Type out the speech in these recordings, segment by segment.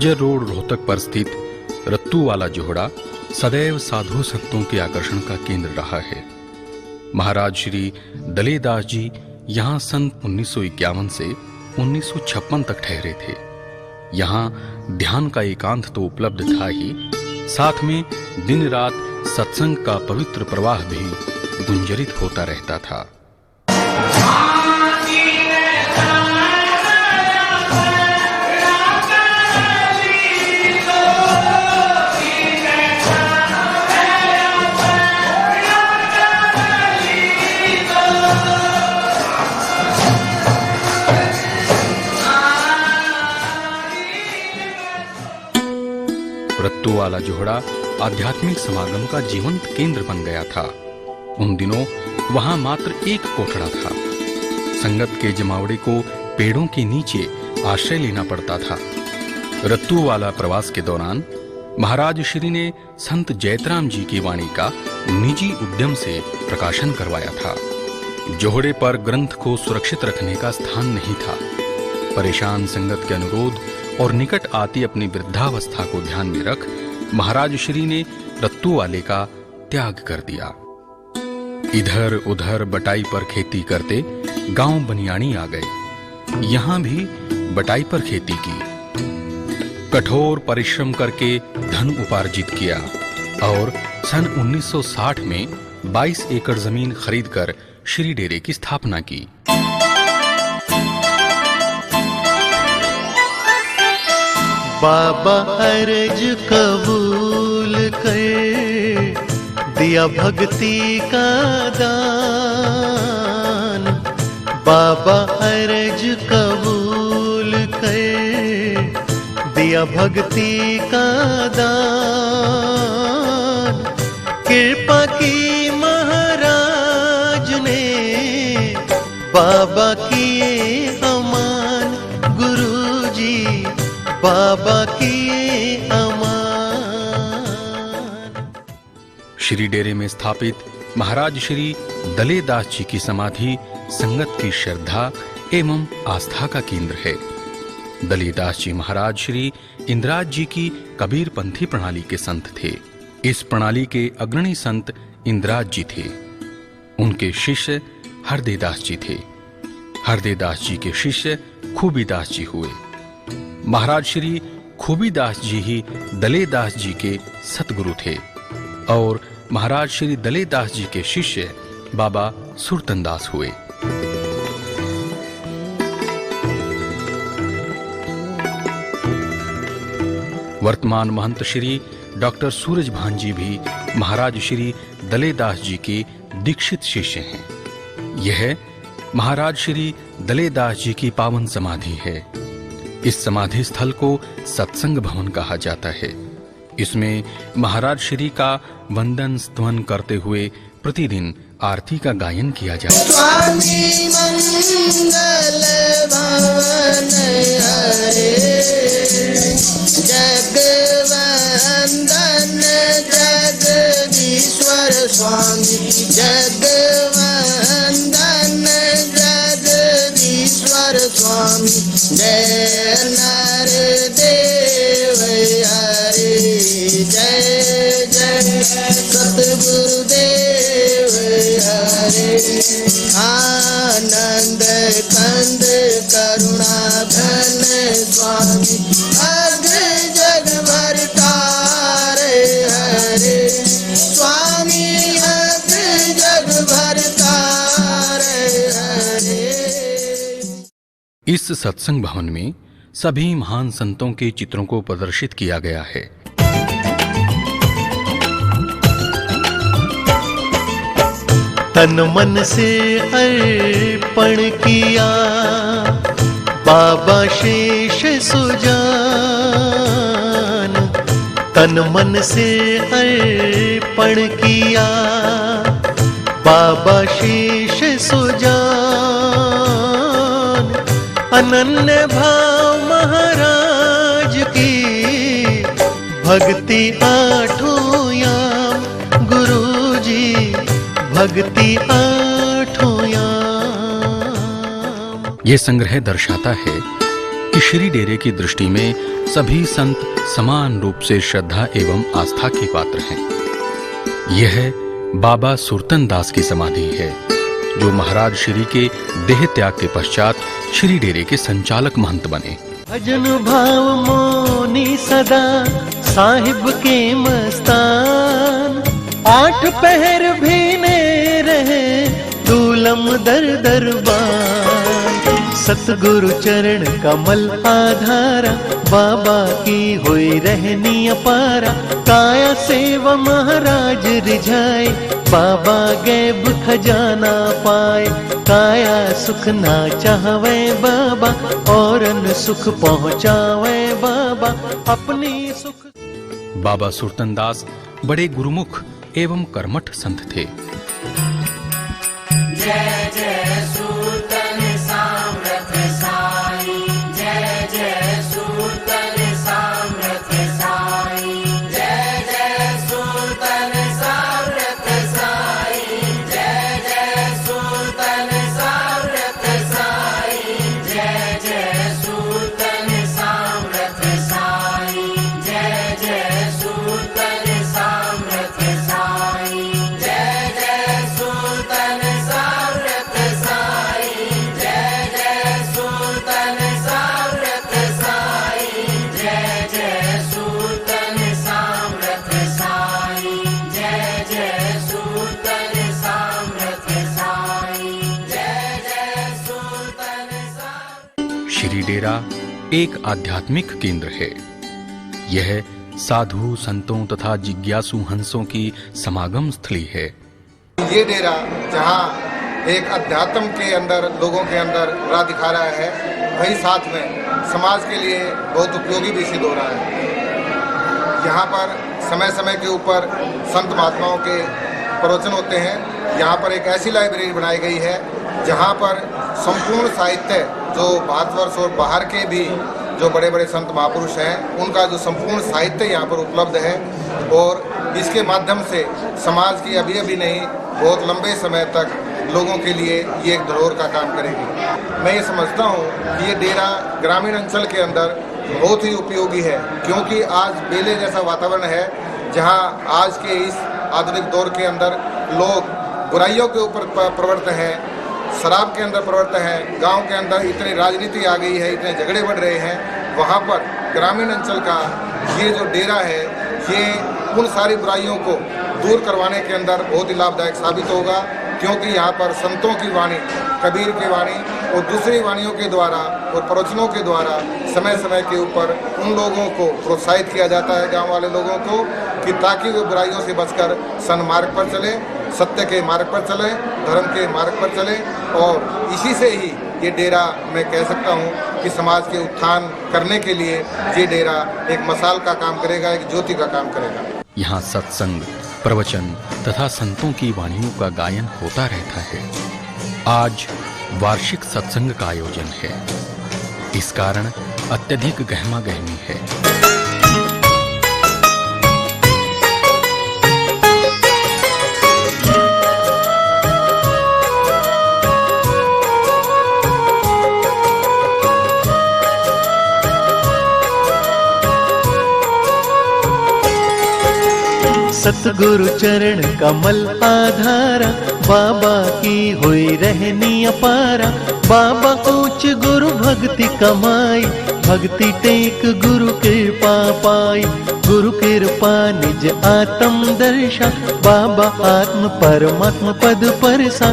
जर रोड रोहतक पर स्थित रत्तू वाला जोहड़ा सदैव साधु संतों के आकर्षण का केंद्र रहा है। महाराज श्री दलेदास जी यहाँ सन 1951 से 1956 तक ठहरे थे। यहाँ ध्यान का एकांत तो उपलब्ध था ही, साथ में दिन रात सत्संग का पवित्र प्रवाह भी गुंजरित होता रहता था। रत्तू वाला जोहड़ा आध्यात्मिक समागम का जीवंत केंद्र बन गया था। उन दिनों वहां मात्र एक कोठड़ा था। संगत के जमावड़े को पेड़ों के नीचे आश्रय लेना पड़ता था। रत्तू वाला प्रवास के दौरान महाराज श्री ने संत जैतराम जी की वाणी का निजी उद्यम से प्रकाशन करवाया था। जोहड़े पर ग्रंथ को सुरक्षित रखने का स्थान नहीं था। परेशान संगत के अनुरोध और निकट आती अपनी वृद्धावस्था को ध्यान में रख महाराज श्री ने रत्तू वाले का त्याग कर दिया। इधर उधर बटाई पर खेती करते गांव बनियानी आ गए। यहां भी बटाई पर खेती की, कठोर परिश्रम करके धन उपार्जित किया और सन 1960 में 22 एकड़ जमीन खरीदकर श्री डेरे की स्थापना की। बाबा अर्ज कबूल कर दिया भक्ति का दान। बाबा अर्ज कबूल कर दिया भक्ति का दान। कृपा की महाराज ने बाबा किए अमान। गुरुजी बाबा किए अमान। श्री डेरे में स्थापित महाराज श्री दलेदास जी की समाधि संगत की श्रद्धा एवं आस्था का केंद्र है। दलेदास जी महाराज श्री इंदिराज जी की कबीरपंथी प्रणाली के संत थे। इस प्रणाली के अग्रणी संत इंदिराज जी थे। उनके शिष्य हरदेदास जी थे। हरदेदास जी के शिष्य खूबीदास जी हुए। महाराज श्री खूबीदास जी ही दलेदास जी के सतगुरु थे और महाराज श्री दलेदास जी के शिष्य बाबा सुरतनदास हुए। वर्तमान महंत श्री डॉक्टर सूरजभान जी भी महाराज श्री दलेदास जी के दीक्षित शिष्य हैं। यह महाराज श्री दलेदास जी की पावन समाधि है। इस समाधि स्थल को सत्संग भवन कहा जाता है। इसमें महाराज श्री का वंदन स्तवन करते हुए प्रतिदिन आरती का गायन किया जाता है। स्वामी मंगल भवन हरे जगवंदन जगदीश्वर स्वामी। जगवंदन जगदीश्वर स्वामी। जय नरदेव हरे जय जय सतगुरुदेव हरे। आनंद कंद करुणा घन स्वामी। अघ जग भर तारे हरे स्वामी। अघ जग भर तारे हरे। इस सत्संग भवन में सभी महान संतों के चित्रों को प्रदर्शित किया गया है। तन मन से अर्पण किया बाबा शेष सुजान। तन मन से अर्पण किया बाबा शेष सुजान। अनन्य भाव महाराज की भक्ति आठों याम। गुरुजी भक्ति आठों याम। ये संग्रह दर्शाता है कि श्री डेरे की दृष्टि में सभी संत समान रूप से श्रद्धा एवं आस्था के पात्र हैं। यह बाबा सुरतन दास की समाधि है, जो महाराज श्री के देह त्याग के पश्चात श्री डेरे के संचालक महंत बने। भजन भाव मोनी सदा साहिब के मस्तान, 8 पहर भी ने रहे दूलम दर दरबार। सतगुरु चरण कमल आधारा, बाबा की होई रहनी अपारा। काया सेवा महाराज रिझाए, बाबा गैब खजाना पाए। काया सुख ना चाहवे बाबा, औरन सुख पहुँचावे बाबा अपनी सुख। बाबा सुरतन दास बड़े गुरुमुख एवं कर्मठ संत थे। जय जय सुरतन सामर्थ साई, जय जय सुरतन सामर्थ साई, जय जय सुरतन सामर्थ साई, जय जय सुरतन सामर्थ साई, जय जय सुरतन सामर्थ साई, जय जय सुरतन सामर्थ साई, जय जय सुरतन सामर्थ साई, जय जय सुरतन सामर्थ साई, जय जय सुरतन सामर्थ साई, जय जय सुरतन सामर्थ साई, जय जय सुरतन। श्री डेरा एक आध्यात्मिक केंद्र है। यह साधु संतों तथा जिज्ञासु हंसों की समागम स्थली है। ये डेरा जहाँ एक अध्यात्म के अंदर लोगों के अंदर राह दिखा रहा है, वही साथ में समाज के लिए बहुत उपयोगी भी सिद्ध हो रहा है। यहाँ पर समय समय के ऊपर संत महात्माओं के प्रवचन होते हैं। यहाँ पर एक ऐसी लाइब्रेरी बनाई गई है जहाँ पर संपूर्ण साहित्य, जो भारतवर्ष और बाहर के भी जो बड़े बड़े संत महापुरुष हैं, उनका जो संपूर्ण साहित्य यहाँ पर उपलब्ध है। और इसके माध्यम से समाज की अभी अभी नहीं, बहुत लंबे समय तक लोगों के लिए ये एक धरोहर का काम करेगी। मैं ये समझता हूँ कि ये डेरा ग्रामीण अंचल के अंदर बहुत ही उपयोगी है, क्योंकि आज बेले जैसा वातावरण है, जहाँ आज के इस आधुनिक दौर के अंदर लोग बुराइयों के ऊपर प्रवृत्त हैं, शराब के अंदर प्रवृत्त हैं, गांव के अंदर इतनी राजनीति आ गई है, इतने झगड़े बढ़ रहे हैं। वहाँ पर ग्रामीण अंचल का ये जो डेरा है, ये उन सारी बुराइयों को दूर करवाने के अंदर बहुत ही लाभदायक साबित होगा, क्योंकि यहाँ पर संतों की वाणी, कबीर की वाणी और दूसरी वाणियों के द्वारा और प्रवचनों के द्वारा समय समय के ऊपर उन लोगों को प्रोत्साहित किया जाता है, गांव वाले लोगों को, कि ताकि वे बुराइयों से बचकर सन्मार्ग पर चले, सत्य के मार्ग पर चले, धर्म के मार्ग पर चले। और इसी से ही ये डेरा, मैं कह सकता हूँ कि समाज के उत्थान करने के लिए ये डेरा एक मसाल का काम करेगा, एक ज्योति का काम करेगा। यहाँ सत्संग, प्रवचन तथा संतों की वाणियों का गायन होता रहता है। आज वार्षिक सत्संग का आयोजन है, इस कारण अत्यधिक गहमा गहमी है। सतगुरु चरण कमल आधारा, बाबा की हुई रहनी अपारा। बाबा ऊंच गुरु भक्ति कमाई, भक्ति टेक गुरु कृपा पाई। गुरु कृपा निज आत्म दर्शा, बाबा आत्म परमात्म पद परसा।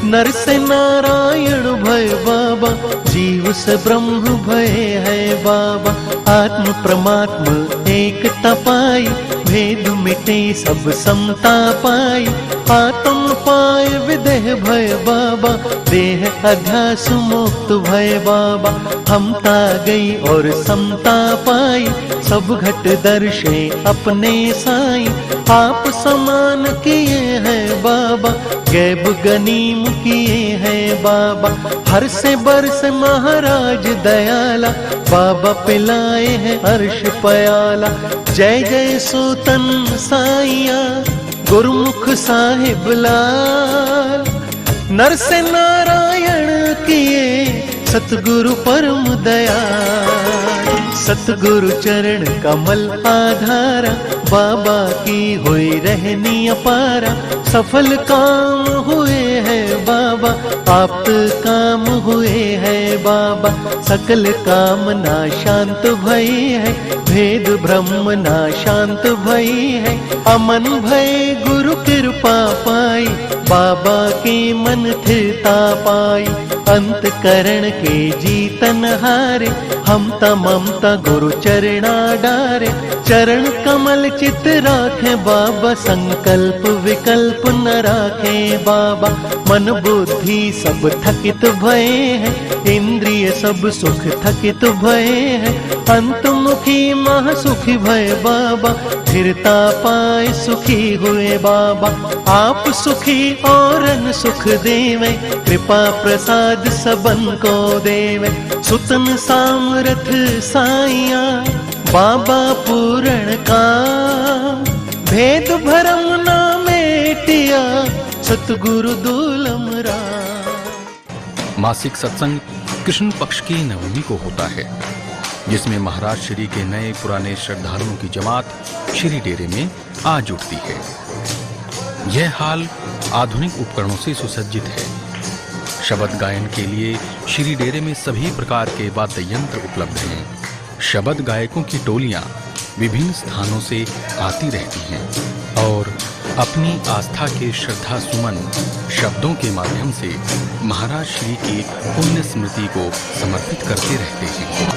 नर से नारायण भय बाबा, जीव से ब्रह्म भय है बाबा। आत्म परमात्म एकता पाई, भेद मिटे सब समता पाई। आत्म पाए विदेह भय बाबा, देह अध्यास मुक्त भय बाबा। हमता गई और समता पाई, सब घट दर्शे अपने साई। आप समान किए हैं बाबा, गैब गनीम किए हैं बाबा। हर से बरस महाराज दयाला, बाबा पिलाए हैं अर्श पयाला। जय जय सुतन साइया, गुरुमुख साहिब लाल। नर से नारायण किए सतगुरु परम दयाल। सतगुरु चरण कमल आधारा, बाबा की हुई रहनी अपारा। सफल काम हुए हैं बाबा, आप काम हुए हैं बाबा। सकल कामना शांत भई है, भेद ब्रह्म ना शांत भई है। अमन भय गुरु कृपा पाई, बाबा की मन थिरता पाई। अंतकरण के जीतन हारे, हम ममता गुरु चरणा डारे। चरण कमल चित राखे बाबा, संकल्प विकल्प न राखे बाबा। मन बुद्धि सब थकित भये हैं, इंद्रिय सब सुख थकित भये हैं। अंतमुखी मह सुखी भय बाबा, फिरता पाए सुखी हुए बाबा। आप सुखी औरन सुख देवे, कृपा प्रसाद सबन को देवे। सुतन सामरथ साइया, बाबा पूर्ण काम। भेद भरम ना मेटिया, सतगुरु दूलम राम। मासिक सत्संग कृष्ण पक्ष की नवमी को होता है, जिसमें महाराज श्री के नए पुराने श्रद्धालुओं की जमात श्री डेरे में आ जुटती है। यह हाल आधुनिक उपकरणों से सुसज्जित है। शब्द गायन के लिए श्री डेरे में सभी प्रकार के वाद्य यंत्र उपलब्ध हैं। शब्द गायकों की टोलियां विभिन्न स्थानों से आती रहती हैं और अपनी आस्था के श्रद्धा सुमन शब्दों के माध्यम से महाराज श्री की पुण्य स्मृति को समर्पित करते रहते हैं।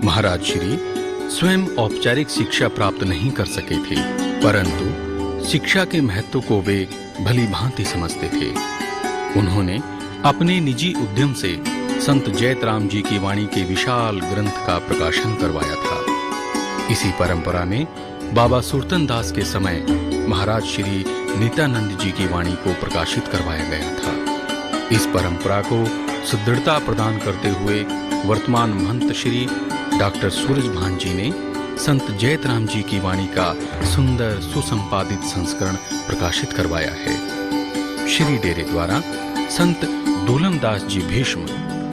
महाराज श्री स्वयं औपचारिक शिक्षा प्राप्त नहीं कर सके थे, परंतु शिक्षा के महत्व को वे भली भांति समझते थे। उन्होंने अपने निजी उद्यम से संत जैतराम जी की वाणी के विशाल ग्रंथ का प्रकाशन करवाया था। इसी परंपरा में बाबा सुरतन दास के समय महाराज श्री नित्यानंद जी की वाणी को प्रकाशित करवाया गया था। इस परंपरा को सुदृढ़ता प्रदान करते हुए वर्तमान महंत श्री डॉक्टर सूरजभान जी ने संत जैतराम जी की वाणी का सुंदर सुसंपादित संस्करण प्रकाशित करवाया है। श्री डेरे द्वारा संत दूलमदास जी भीष्म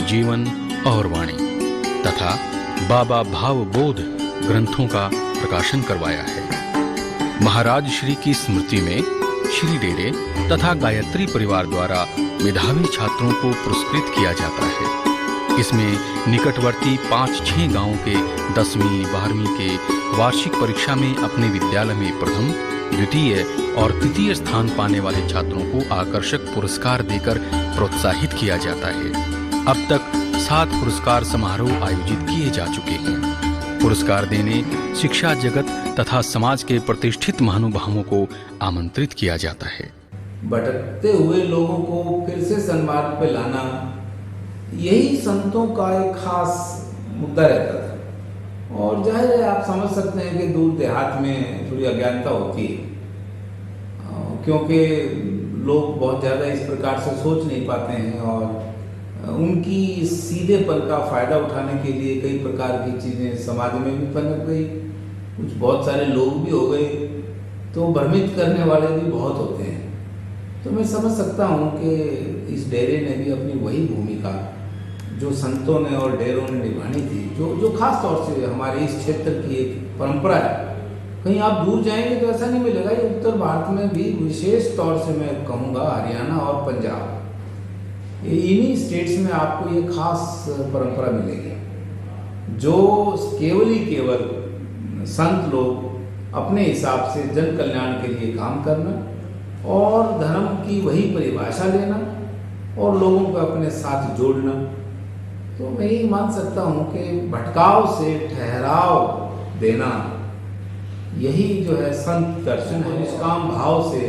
जीवन और वाणी तथा बाबा भावबोध ग्रंथों का प्रकाशन करवाया है। महाराज श्री की स्मृति में श्री डेरे तथा गायत्री परिवार द्वारा मेधावी छात्रों को पुरस्कृत किया जाता है। इसमें निकटवर्ती 5-6 गांवों के 10वीं 12वीं के वार्षिक परीक्षा में अपने विद्यालय में प्रथम द्वितीय और तृतीय स्थान पाने वाले छात्रों को आकर्षक पुरस्कार देकर प्रोत्साहित किया जाता है। अब तक 7 पुरस्कार समारोह आयोजित किए जा चुके हैं। पुरस्कार देने शिक्षा जगत तथा समाज के प्रतिष्ठित महानुभावों को आमंत्रित किया जाता है। भटकते हुए लोगों को फिर से सन्मार्ग पे लाना, यही संतों का एक खास मुद्दा रहता था। और जाहिर है आप समझ सकते हैं कि दूर देहात में थोड़ी अज्ञानता होती है, क्योंकि लोग बहुत ज़्यादा इस प्रकार से सोच नहीं पाते हैं और उनकी सीधेपन का फ़ायदा उठाने के लिए कई प्रकार की चीज़ें समाज में भी पनप गई, कुछ बहुत सारे लोग भी हो गए, तो भ्रमित करने वाले भी बहुत होते हैं। तो मैं समझ सकता हूँ कि इस डेरे ने भी अपनी वही भूमिका जो संतों ने और डेरों ने निभानी थी, जो खास तौर से हमारे इस क्षेत्र की एक परंपरा है। कहीं आप दूर जाएंगे तो ऐसा नहीं मिलेगा। ये उत्तर भारत में भी विशेष तौर से मैं कहूँगा हरियाणा और पंजाब, इन्हीं स्टेट्स में आपको ये खास परंपरा मिलेगी, जो केवल ही केवल संत लोग अपने हिसाब से जन कल्याण के लिए काम करना और धर्म की वही परिभाषा लेना और लोगों को अपने साथ जोड़ना। तो मैं यही मान सकता हूँ कि भटकाव से ठहराव देना, यही जो है संत दर्शन है। निष्काम भाव से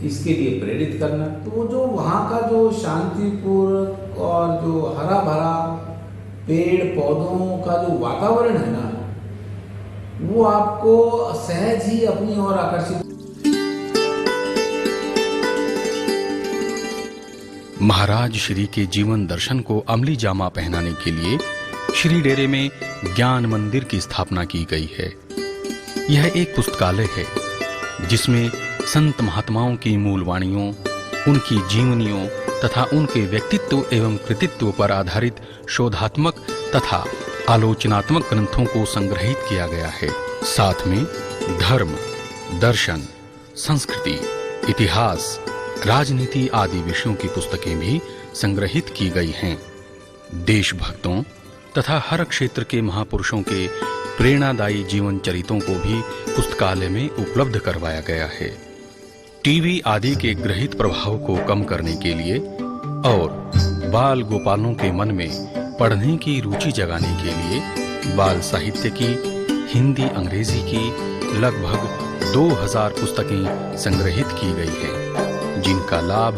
इसके लिए प्रेरित करना, तो जो वहाँ का जो शांतिपूर्वक और जो हरा भरा पेड़ पौधों का जो वातावरण है ना, वो आपको सहज ही अपनी ओर आकर्षित। महाराज श्री के जीवन दर्शन को अमली जामा पहनाने के लिए श्री डेरे में ज्ञान मंदिर की स्थापना की गई है। यह एक पुस्तकालय है जिसमें संत महात्माओं की मूल वाणियों, उनकी जीवनियों तथा उनके व्यक्तित्व एवं कृतित्व पर आधारित शोधात्मक तथा आलोचनात्मक ग्रंथों को संग्रहित किया गया है। साथ में धर्म, दर्शन, संस्कृति, इतिहास, राजनीति आदि विषयों की पुस्तकें भी संग्रहित की गई हैं। देशभक्तों तथा हर क्षेत्र के महापुरुषों के प्रेरणादायी जीवन चरितों को भी पुस्तकालय में उपलब्ध करवाया गया है। टीवी आदि के ग्रहित प्रभाव को कम करने के लिए और बाल गोपालों के मन में पढ़ने की रुचि जगाने के लिए बाल साहित्य की हिंदी अंग्रेजी की लगभग 2000 पुस्तकें संग्रहित की गई हैं, जिनका लाभ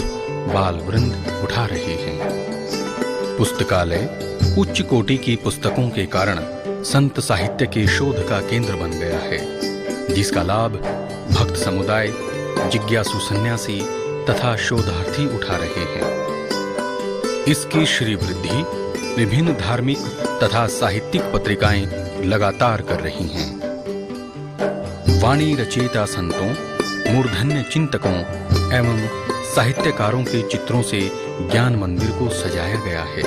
बाल वृंद उठा रहे हैं। पुस्तकालय उच्च कोटि की पुस्तकों के कारण संत साहित्य के शोध का केंद्र बन गया है, जिसका लाभ भक्त समुदाय, जिज्ञासु सन्यासी तथा शोधार्थी उठा रहे हैं। इसकी श्री वृद्धि विभिन्न धार्मिक तथा साहित्यिक पत्रिकाएं लगातार कर रही हैं। वाणी रचयिता संतों, मूर्धन्य चिंतकों एवं साहित्यकारों के चित्रों से ज्ञान मंदिर को सजाया गया है,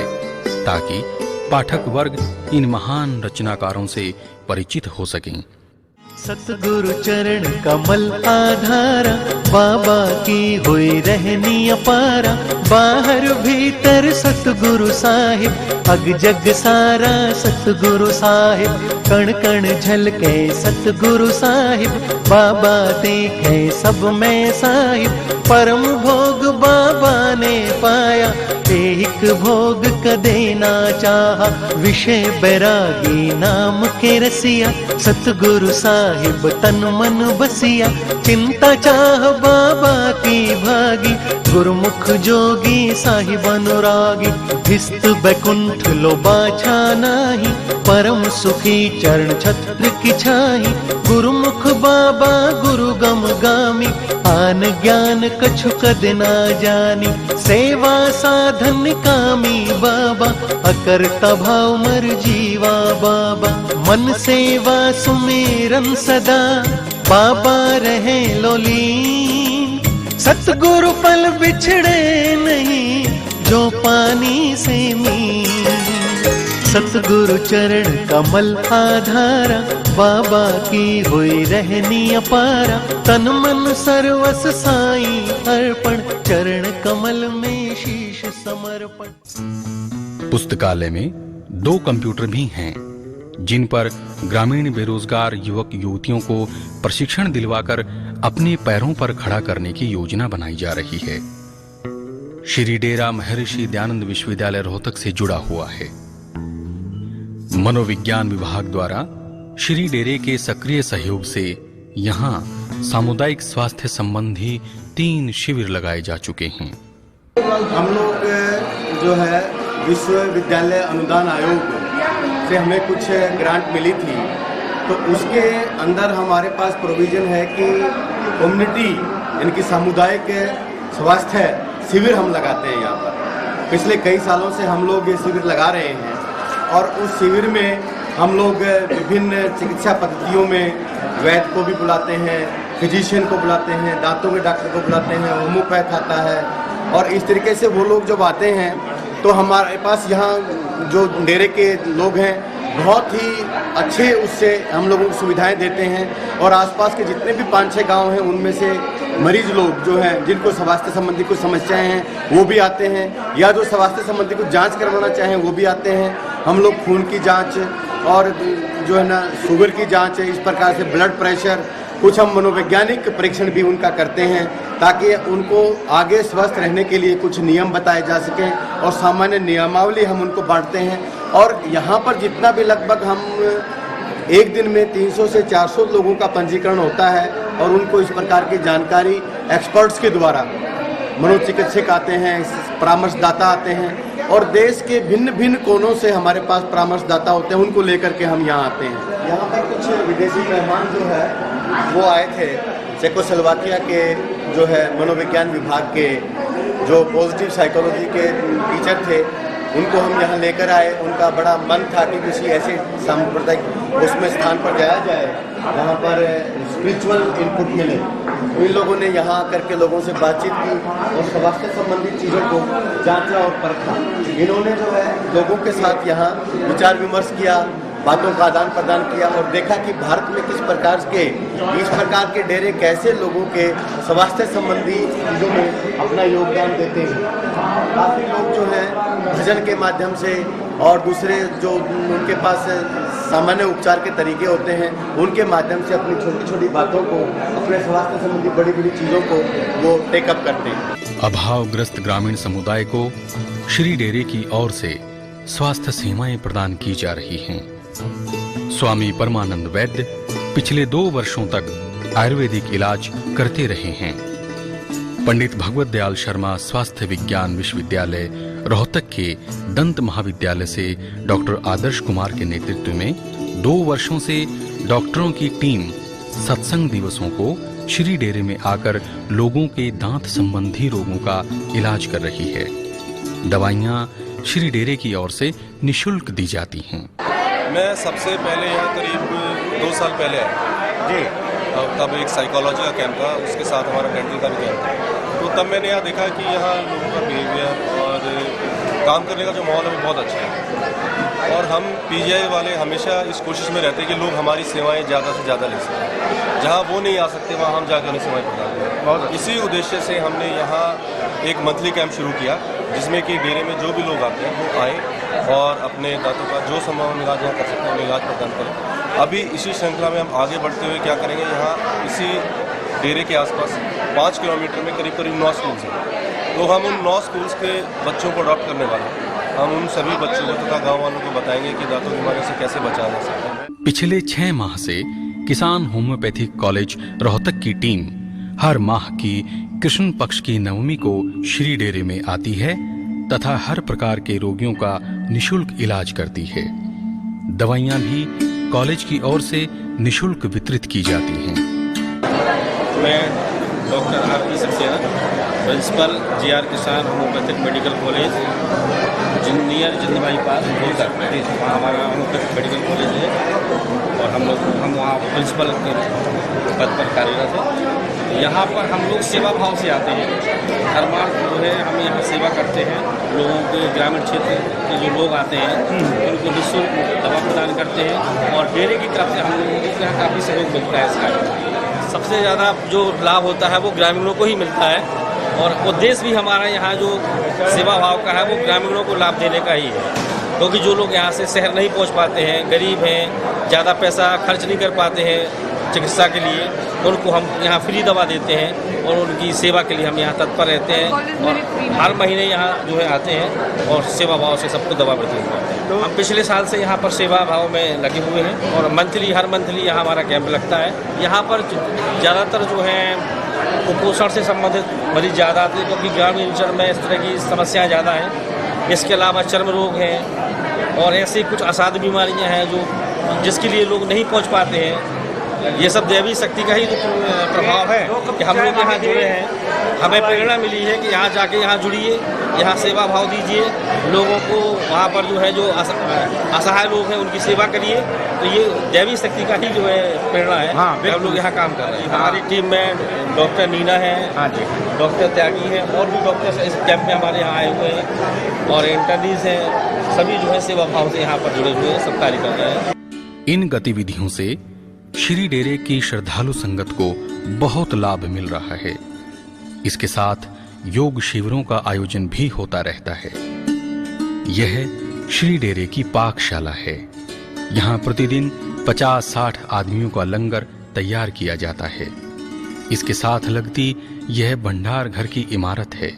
ताकि पाठक वर्ग इन महान रचनाकारों से परिचित हो सकें। सतगुरु चरण कमल आधारा, बाबा की हुई रहनी अपारा। बाहर भीतर सतगुरु साहिब, अग जग सारा सतगुरु साहिब। कण कण झलके सतगुरु साहिब, बाबा देखे सब में साहिब। परम भोग बाबा ने पाया, एक भोग कदे ना चाहा। विषय बैरागी नाम के रसिया, सतगुरु साहिब तन मन बसिया। चिंता चाह बाबा की भागी, गुरुमुख जोगी साहिब अनुरागी। भिस्त बैकुंठ लो बाछा नाही, परम सुखी चरण छत्र की छाही। गुरुमुख बाबा गुरु गम गामी, आन ज्ञान कछु कद ना जानी। सेवा साधन कामी बाबा, अकर्ता भाव मर जीवा बाबा। मन सेवा सुमेरन सदा, बाबा रहे लोलीन। सतगुरु पल बिछड़े नहीं, जो पानी से मीन। सतगुरु चरण कमल आधारा, बाबा की हुई रहनी अपारा। तन मन सर्वस साई अर्पण, चरण कमल में शीश समर्पण। पुस्तकालय में 2 कंप्यूटर भी हैं, जिन पर ग्रामीण बेरोजगार युवक युवतियों को प्रशिक्षण दिलवाकर अपने पैरों पर खड़ा करने की योजना बनाई जा रही है। श्री डेरा महर्षि दयानंद विश्वविद्यालय रोहतक से जुड़ा हुआ है। मनोविज्ञान विभाग द्वारा श्री डेरे के सक्रिय सहयोग से यहाँ सामुदायिक स्वास्थ्य संबंधी 3 शिविर लगाए जा चुके हैं। हम लोग जो है विश्वविद्यालय अनुदान आयोग से हमें कुछ ग्रांट मिली थी, तो उसके अंदर हमारे पास प्रोविजन है कि कम्युनिटी यानी कि सामुदायिक स्वास्थ्य शिविर हम लगाते हैं। यहाँ पर पिछले कई सालों से हम लोग ये शिविर लगा रहे हैं और उस शिविर में हम लोग विभिन्न चिकित्सा पद्धतियों में वैद्य को भी बुलाते हैं, फिजिशियन को बुलाते हैं, दांतों के डॉक्टर को बुलाते हैं, होम्योपैथ आता है, और इस तरीके से वो लोग जब आते हैं तो हमारे पास यहाँ जो डेरे के लोग हैं बहुत ही अच्छे उससे हम लोगों को सुविधाएं देते हैं। और आसपास के जितने भी 5-6 गांव हैं उनमें से मरीज लोग जो हैं जिनको स्वास्थ्य संबंधी कुछ समस्याएं हैं वो भी आते हैं, या जो स्वास्थ्य संबंधी कुछ जांच करवाना चाहें वो भी आते हैं। हम लोग खून की जांच और जो है ना शुगर की जांच, इस प्रकार से ब्लड प्रेशर, कुछ हम मनोवैज्ञानिक परीक्षण भी उनका करते हैं ताकि उनको आगे स्वस्थ रहने के लिए कुछ नियम बताए जा सकें और सामान्य नियमावली हम उनको बांटते हैं। और यहाँ पर जितना भी लगभग हम एक दिन में 300 से 400 लोगों का पंजीकरण होता है और उनको इस प्रकार की जानकारी एक्सपर्ट्स के द्वारा, मनोचिकित्सक आते हैं, परामर्शदाता आते हैं और देश के भिन्न भिन्न कोनों से हमारे पास परामर्शदाता होते हैं, उनको लेकर के हम यहाँ आते हैं। यहाँ पर कुछ विदेशी मेहमान जो है वो आए थे, चेकोस्लोवाकिया के जो है मनोविज्ञान विभाग के जो पॉजिटिव साइकोलॉजी के टीचर थे, उनको हम यहाँ लेकर आए। उनका बड़ा मन था कि किसी ऐसे सांप्रदायिक उसमें स्थान पर जाया जाए जहाँ पर स्पिरिचुअल इनपुट मिले। तो इन लोगों ने यहाँ आकर के लोगों से बातचीत की और स्वास्थ्य संबंधित चीज़ों को जांचा और परखा। इन्होंने जो है लोगों के साथ यहाँ विचार विमर्श किया, बातों का आदान प्रदान किया और देखा कि भारत में किस प्रकार के डेरे कैसे लोगों के स्वास्थ्य संबंधी चीज़ों में अपना योगदान देते हैं। काफ़ी लोग जो हैं भजन के माध्यम से और दूसरे जो उनके पास सामान्य उपचार के तरीके होते हैं उनके माध्यम से अपनी छोटी छोटी बातों को, अपने स्वास्थ्य संबंधी बड़ी बड़ी चीज़ों को वो टेकअप करते हैं। अभावग्रस्त ग्रामीण समुदाय को श्री डेरे की ओर से स्वास्थ्य सेवाएं प्रदान की जा रही हैं। स्वामी परमानंद वैद्य पिछले 2 वर्षों तक आयुर्वेदिक इलाज करते रहे हैं। पंडित भगवत दयाल शर्मा स्वास्थ्य विज्ञान विश्वविद्यालय रोहतक के दंत महाविद्यालय से डॉक्टर आदर्श कुमार के नेतृत्व में 2 वर्षों से डॉक्टरों की टीम सत्संग दिवसों को श्री डेरे में आकर लोगों के दांत संबंधी रोगों का इलाज कर रही है। दवाइयां श्री डेरे की ओर से निःशुल्क दी जाती हैं। मैं सबसे पहले यहाँ करीब 2 साल पहले आया जी। तब एक साइकोलॉजी का कैंप था, उसके साथ हमारा डेंटल का भी कैंप था। तो तब मैंने यहाँ देखा कि यहाँ लोगों का बिहेवियर और काम करने का जो माहौल है वो बहुत अच्छा है। और हम पीजीआई वाले हमेशा इस कोशिश में रहते हैं कि लोग हमारी सेवाएं ज़्यादा से ज़्यादा ले सकें। जहाँ वो नहीं आ सकते वहाँ हम जाकर उन्हें सेवाएं प्रदान करें। इसी उद्देश्य से हमने यहाँ एक मंथली कैंप शुरू किया जिसमें कि डेरे में जो भी लोग आते हैं वो आए और अपने दांतों का जो संभव इलाज यहाँ कर सकते हैं उन्हें इलाज प्रदान करें। अभी इसी श्रृंखला में हम आगे बढ़ते हुए क्या करेंगे, यहाँ इसी डेरे के आसपास 5 किलोमीटर में करीब 9 स्कूल्स हैं। तो हम उन 9 स्कूल्स के बच्चों को अडॉप्ट करने वाले हैं। हम उन सभी बच्चों को तथा गाँव वालों को बताएंगे कि दांतों की बीमारी से कैसे बचा जा सकता है। पिछले 6 माह से किसान होम्योपैथिक कॉलेज रोहतक की टीम हर माह की कृष्ण पक्ष की नवमी को श्री डेरे में आती है तथा हर प्रकार के रोगियों का निःशुल्क इलाज करती है। दवाइयां भी कॉलेज की ओर से निःशुल्क वितरित की जाती हैं। मैं doctor R P. Saxena, principal G R. Kisan homeopathic medical college near जिंदबाई पास होकर वहाँ हमारा होम्योपैथिक मेडिकल कॉलेज है और हम वहाँ प्रिंसिपल के पद पर कार्यरत हैं। यहाँ पर हम लोग सेवा भाव से आते हैं। हर बार जो है हम यहाँ सेवा करते हैं। लोगों के ग्रामीण क्षेत्र के जो लोग आते हैं उनको निःशुल्क दवा प्रदान करते हैं और डेरे की तरफ से हम लोगों को यहाँ काफ़ी सहयोग मिलता है। इसका सबसे ज़्यादा जो लाभ होता है वो ग्रामीणों को ही मिलता है और उद्देश्य भी हमारा यहाँ जो सेवा भाव का है वो ग्रामीणों को लाभ देने का ही है। क्योंकि जो लोग यहाँ से शहर नहीं पहुँच पाते हैं, गरीब हैं, ज़्यादा पैसा खर्च नहीं कर पाते हैं चिकित्सा के लिए, उनको हम यहाँ फ्री दवा देते हैं और उनकी सेवा के लिए हम यहाँ तत्पर रहते हैं और हर महीने यहाँ जो है आते हैं और सेवा भाव से सबको दवा वितरण करते हैं। तो हम पिछले साल से यहाँ पर सेवा भाव में लगे हुए हैं और हर मंथली यहाँ हमारा कैंप लगता है। यहाँ पर ज़्यादातर जो है कुपोषण से संबंधित मरीज ज़्यादा आते हैं, क्योंकि ग्रामीण अंचल में इस तरह की समस्याएँ ज़्यादा हैं। इसके अलावा चर्म रोग हैं और ऐसी कुछ असाध्य बीमारियाँ हैं जो जिसके लिए लोग नहीं पहुँच पाते हैं। ये सब दैवी शक्ति का ही प्रभाव है कि हम लोग यहाँ जुड़े हैं। हमें प्रेरणा मिली है कि यहाँ जाके यहाँ जुड़िए, यहाँ सेवा भाव दीजिए, लोगों को वहाँ पर जो है जो असहाय लोग हैं उनकी सेवा करिए। तो ये दैवी शक्ति का ही जो है प्रेरणा है। हम लोग यहाँ काम कर रहे हैं। हमारी टीम में डॉक्टर नीना है, डॉक्टर त्यागी हैं और भी डॉक्टर इस कैंप में हमारे यहाँ आए हुए हैं और इंटर्नीज हैं। सभी जो है सेवा भाव से यहाँ पर जुड़े हुए हैं, सब कार्य कर रहे हैं। इन गतिविधियों से श्री डेरे की श्रद्धालु संगत को बहुत लाभ मिल रहा है। इसके साथ योग शिविरों का आयोजन भी होता रहता है। यह श्री डेरे की पाकशाला है। यहाँ प्रतिदिन 50-60 आदमियों का लंगर तैयार किया जाता है। इसके साथ लगती यह भंडार घर की इमारत है।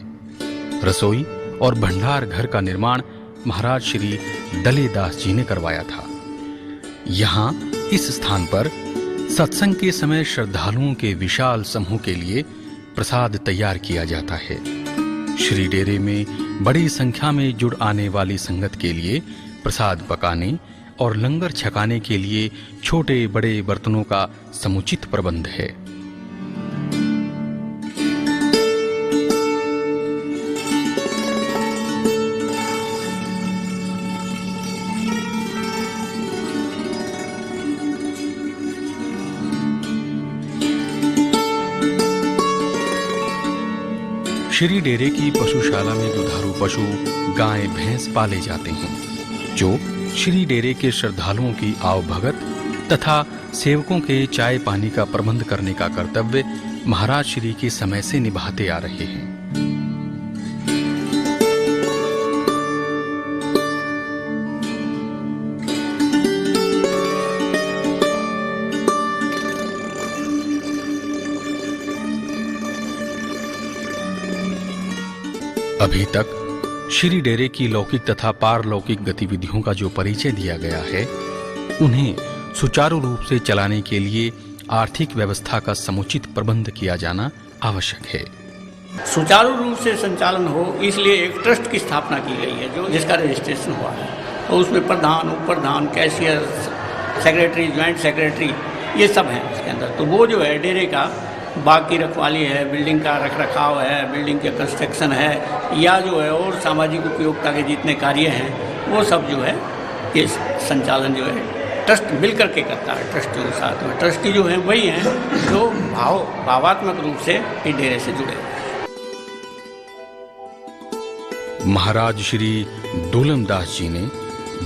रसोई और भंडार घर का निर्माण महाराज श्री दलेदास जी ने करवाया था। यहाँ इस स्थान पर सत्संग के समय श्रद्धालुओं के विशाल समूह के लिए प्रसाद तैयार किया जाता है। श्री डेरे में बड़ी संख्या में जुड़ आने वाली संगत के लिए प्रसाद पकाने और लंगर छकाने के लिए छोटे बड़े बर्तनों का समुचित प्रबंध है। श्री डेरे की पशुशाला में दुधारू पशु गाय भैंस पाले जाते हैं, जो श्री डेरे के श्रद्धालुओं की आवभगत तथा सेवकों के चाय पानी का प्रबंध करने का कर्तव्य महाराज श्री के समय से निभाते आ रहे हैं। अभी तक श्री डेरे की लौकिक तथा पारलौकिक गतिविधियों का जो परिचय दिया गया है, उन्हें सुचारू रूप से चलाने के लिए आर्थिक व्यवस्था का समुचित प्रबंध किया जाना आवश्यक है। सुचारू रूप से संचालन हो, इसलिए एक ट्रस्ट की स्थापना की गई है जो जिसका रजिस्ट्रेशन हुआ है। तो उसमें प्रधान, उप प्रधान, कैशियर, सेक्रेटरी, ज्वाइंट सेक्रेटरी, ये सब हैं इसके अंदर। तो वो जो है डेरे का बाग की रखवाली है, बिल्डिंग का रखरखाव है, बिल्डिंग के कंस्ट्रक्शन है, या जो है और सामाजिक उपयोगिता के जितने कार्य हैं वो सब जो है ये संचालन जो है ट्रस्ट मिल करके करता है। ट्रस्टी के साथ में ट्रस्टी जो हैं वही हैं जो भावात्मक रूप से इस डेरे से जुड़े हैं। महाराज श्री डोलमदास जी ने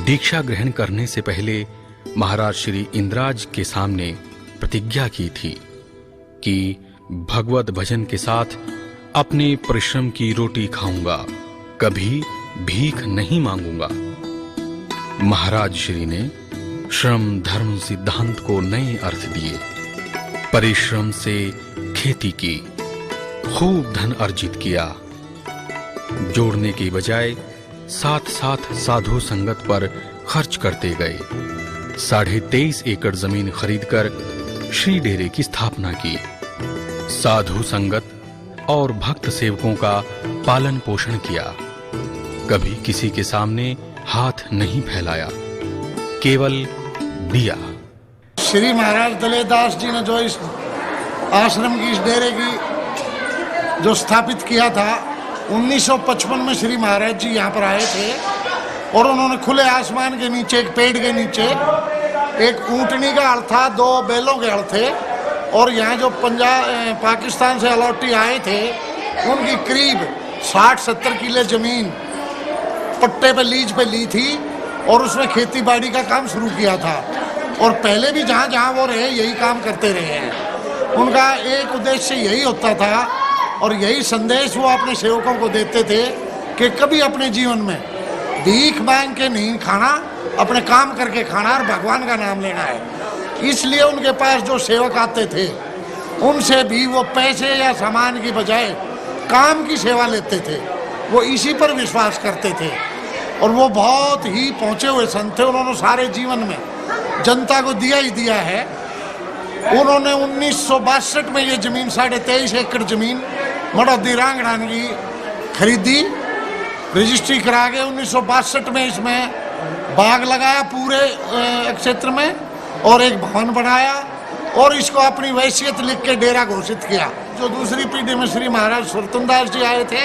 दीक्षा ग्रहण करने से पहले महाराज श्री इंद्राज के सामने प्रतिज्ञा की थी कि भगवत भजन के साथ अपने परिश्रम की रोटी खाऊंगा, कभी भीख नहीं मांगूंगा। महाराज श्री ने श्रम धर्म सिद्धांत को नए अर्थ दिए। परिश्रम से खेती की, खूब धन अर्जित किया। जोड़ने के बजाय साथ साथ साधु संगत पर खर्च करते गए। 23.5 एकड़ जमीन खरीदकर श्री डेरे की स्थापना की। साधु संगत और भक्त सेवकों का पालन पोषण किया। कभी किसी के सामने हाथ नहीं फैलाया, केवल दिया। श्री महाराज दलेदास जी ने जो इस आश्रम की, इस डेरे की जो स्थापित किया था, 1955 में श्री महाराज जी यहाँ पर आए थे और उन्होंने खुले आसमान के नीचे एक पेड़ के नीचे एक ऊंटनी का हल था, 2 बैलों के हल थे और यहाँ जो पाकिस्तान से अलॉटी आए थे उनकी करीब 60-70 किले जमीन पट्टे पे लीज पे ली थी और उसमें खेती बाड़ी का काम शुरू किया था। और पहले भी जहाँ जहाँ वो रहे यही काम करते रहे हैं। उनका एक उद्देश्य यही होता था और यही संदेश वो अपने सेवकों को देते थे कि कभी अपने जीवन में भीख मांग के नहीं खाना, अपने काम करके खाना और भगवान का नाम लेना है। इसलिए उनके पास जो सेवक आते थे उनसे भी वो पैसे या सामान की बजाय काम की सेवा लेते थे। वो इसी पर विश्वास करते थे और वो बहुत ही पहुंचे हुए संत थे। उन्होंने सारे जीवन में जनता को दिया ही दिया है। उन्होंने 1962 में ये जमीन 23.5 एकड़ जमीन मड़ौदी रांगड़ान की खरीदी, रजिस्ट्री करा के 1962 में इसमें बाग लगाया पूरे क्षेत्र में और एक भवन बनाया और इसको अपनी वैसियत लिख के डेरा घोषित किया। जो दूसरी पीढ़ी में श्री महाराज सुरतनदास जी आए थे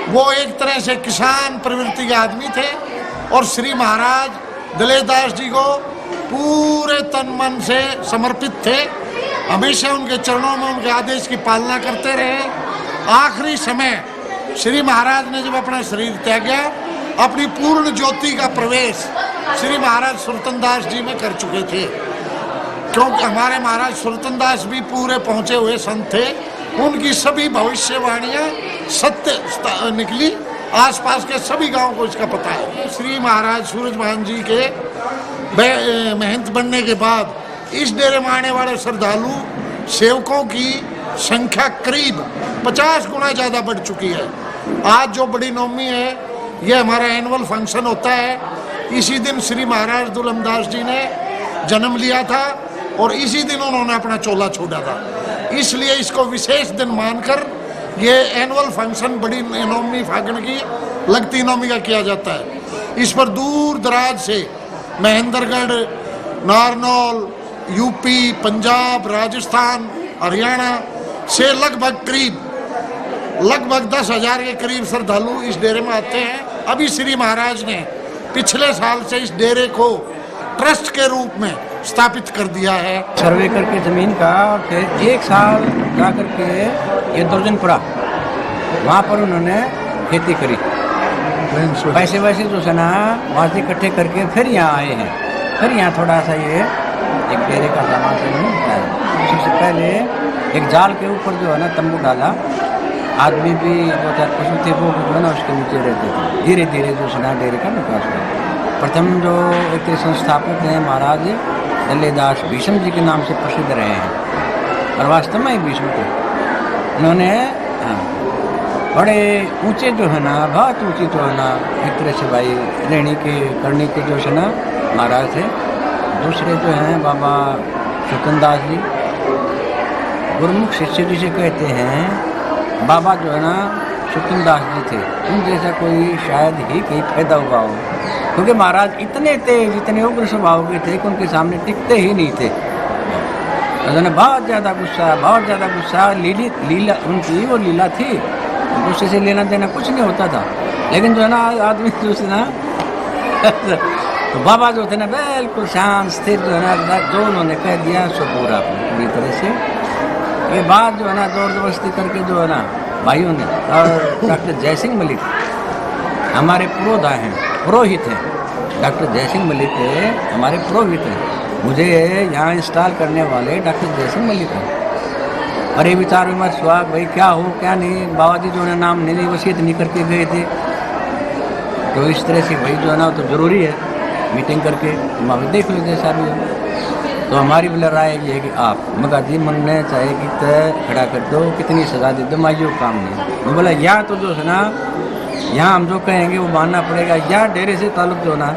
वो एक तरह से किसान प्रवृत्ति के आदमी थे और श्री महाराज दलेदास जी को पूरे तन मन से समर्पित थे। हमेशा उनके चरणों में उनके आदेश की पालना करते रहे। आखिरी समय श्री महाराज ने जब अपना शरीर त्यागा, अपनी पूर्ण ज्योति का प्रवेश श्री महाराज सुरतनदास जी में कर चुके थे। क्योंकि हमारे महाराज सुरतनदास भी पूरे पहुंचे हुए संत थे। उनकी सभी भविष्यवाणियां सत्य निकली। आसपास के सभी गांवों को इसका पता है। श्री महाराज सूरजभान जी के महंत बनने के बाद इस डेरे में आने वाले श्रद्धालु सेवकों की संख्या करीब 50 गुना ज़्यादा बढ़ चुकी है। आज जो बड़ी नवमी है, ये हमारा एनुअल फंक्शन होता है। इसी दिन श्री महाराज दुलमदास जी ने जन्म लिया था और इसी दिन उन्होंने अपना चोला छोड़ा था। इसलिए इसको विशेष दिन मानकर ये एनुअल फंक्शन बड़ी नवमी फागण की लगती नवमी का किया जाता है। इस पर दूर दराज से महेंद्रगढ़, नारनौल, यूपी, पंजाब, राजस्थान, हरियाणा से लगभग 10,000 के करीब श्रद्धालु इस डेरे में आते हैं। अभी श्री महाराज ने पिछले साल से इस डेरे को ट्रस्ट के रूप में स्थापित कर दिया है। सर्वे करके ज़मीन का फिर एक साल जा करके ये दर्जनपुरा वहाँ पर उन्होंने खेती करी। पैसे वैसे जो है ना वहाँ से इकट्ठे करके फिर यहाँ आए हैं। फिर यहाँ थोड़ा सा ये एक डेरे का सामान से नहीं होता है। सबसे पहले एक जाल के ऊपर जो है ना तंबू डाला, आदमी भी 2-4 पशु थे वो जो है ना उसके नीचे रहते थे। धीरे धीरे जो है ना डेरे का विकास हुआ। प्रथम जो एक संस्थापक हैं महाराज दलेदास भीष्म जी के नाम से प्रसिद्ध रहे हैं और वास्तव में ही भीष्म थे। उन्होंने बड़े ऊंचे जो है ना, बहुत ऊंची जो है ना एक तरह से भाई रहने के करने के जो है ना महाराज थे। दूसरे जो हैं बाबा सुरतनदास जी गुरुमुख शिष्य जिसे कहते हैं। बाबा जो है ना सुरतनदास जी थे। उन जैसा कोई शायद ही कहीं पैदा हुआ हो, क्योंकि महाराज इतने तेज, इतने उग्र स्वभाव के थे कि उनके सामने टिकते ही नहीं थे। उन्होंने बहुत ज़्यादा गुस्सा, लीला उनकी वो लीला थी। गुस्से से लेना देना कुछ नहीं होता था। लेकिन जो है ना आदमी जो है ना तो बाबा जो थे ना बिल्कुल शांत स्थिर जो है ना, जो उन्होंने कह दिया सो पूरा पूरी तरह से। ये बात जो है ना जोर जबरदस्ती करके जो है ना भाइयों ने, और डॉक्टर जयसिंह मलिक हमारे पुरोहित हैं। डॉक्टर जयसिंह मलिक हमारे पुरोहित हैं। मुझे यहाँ इंस्टॉल करने वाले डॉक्टर जयसिंह मलिक हैं। और ये विचार विमर्श हुआ भाई क्या हो क्या नहीं। बाबा जी जो है नाम नहीं वसीयत नहीं करके गए थे, तो इस तरह से भाई जो है ना तो ज़रूरी है मीटिंग करके तुम देख लो जैसा भी हो। तो हमारी बोला राय ये है कि आप मगा जी मन ने चाहे कि तय खड़ा कर दो, कितनी सजा दे दो, माइयो काम नहीं। मैं बोला या तो जो है ना यहाँ हम जो कहेंगे वो मानना पड़ेगा, या डेरे से ताल्लुक जो ना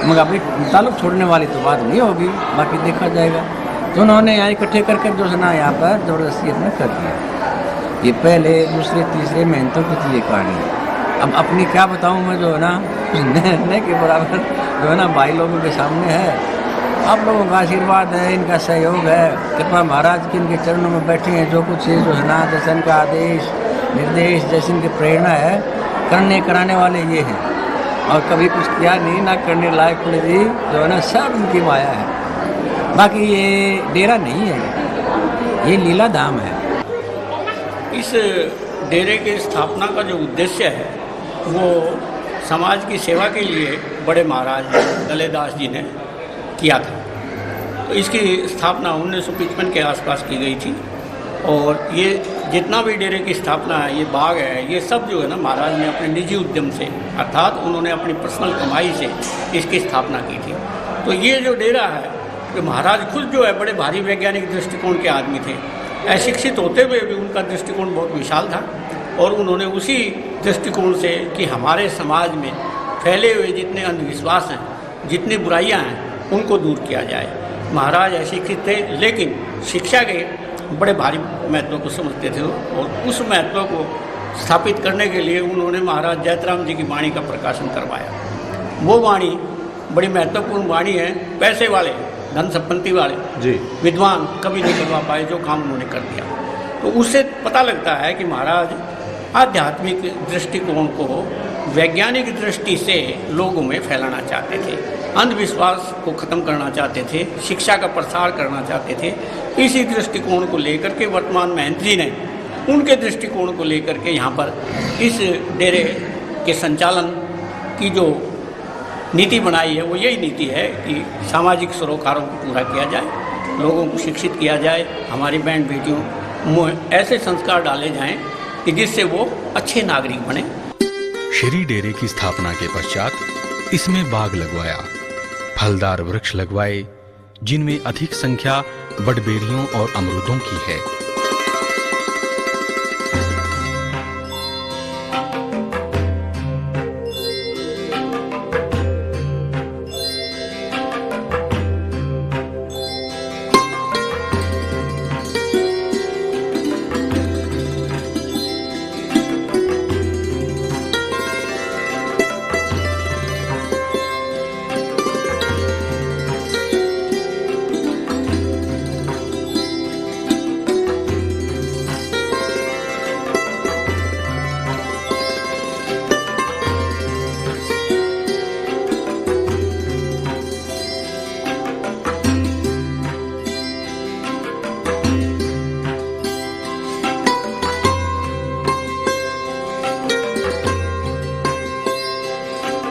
मगर भाई ताल्लुक छोड़ने वाली तो बात नहीं होगी, बाकी देखा जाएगा। तो उन्होंने यहाँ इकट्ठे करके जो है ना यहाँ पर ज़बरदस्ती में कर दिया। ये पहले दूसरे तीसरे मेहनतों की थी ये कहानी। अब अपनी क्या बताऊँ मैं जो है ना नए के बराबर जो है ना भाई लोगों के सामने है। आप लोगों का आशीर्वाद है, इनका सहयोग है, कृपा महाराज की इनके चरणों में बैठे हैं। जो कुछ है जो है ना जैसे इनका आदेश निर्देश जैसे इनकी प्रेरणा है, करने कराने वाले ये हैं। और कभी कुछ किया नहीं ना करने लायक पड़े जी जो है ना सब इनकी माया है। बाकी ये डेरा नहीं है, ये लीला धाम है। इस डेरे की स्थापना का जो उद्देश्य है वो समाज की सेवा के लिए बड़े महाराज दलेदास जी ने किया था। तो इसकी स्थापना 1955 के आसपास की गई थी और ये जितना भी डेरे की स्थापना है, ये बाग है, ये सब जो है ना महाराज ने अपने निजी उद्यम से, अर्थात उन्होंने अपनी पर्सनल कमाई से इसकी स्थापना की थी। तो ये जो डेरा है, कि महाराज खुद जो है बड़े भारी वैज्ञानिक दृष्टिकोण के आदमी थे। अशिक्षित होते हुए भी उनका दृष्टिकोण बहुत विशाल था और उन्होंने उसी दृष्टिकोण से कि हमारे समाज में फैले हुए जितने अंधविश्वास हैं, जितनी बुराइयां हैं, उनको दूर किया जाए। महाराज अशिक्षित थे लेकिन शिक्षा के बड़े भारी महत्व को समझते थे और उस महत्व को स्थापित करने के लिए उन्होंने महाराज जयतराम जी की वाणी का प्रकाशन करवाया। वो वाणी बड़ी महत्वपूर्ण वाणी है। पैसे वाले, धन संपत्ति वाले जी विद्वान कभी नहीं करवा पाए जो काम उन्होंने कर दिया। तो उससे पता लगता है कि महाराज आध्यात्मिक दृष्टिकोण को वैज्ञानिक दृष्टि से लोगों में फैलाना चाहते थे, अंधविश्वास को ख़त्म करना चाहते थे, शिक्षा का प्रसार करना चाहते थे। इसी दृष्टिकोण को लेकर के वर्तमान महंत जी ने उनके दृष्टिकोण को लेकर के यहाँ पर इस डेरे के संचालन की जो नीति बनाई है, वो यही नीति है कि सामाजिक सरोकारों को पूरा किया जाए, लोगों को शिक्षित किया जाए, हमारी बहन बेटियों में ऐसे संस्कार डाले जाएं कि जिससे वो अच्छे नागरिक बने। श्री डेरे की स्थापना के पश्चात इसमें बाग लगवाया, फलदार वृक्ष लगवाए जिनमें अधिक संख्या बड़बेरियों और अमरूदों की है।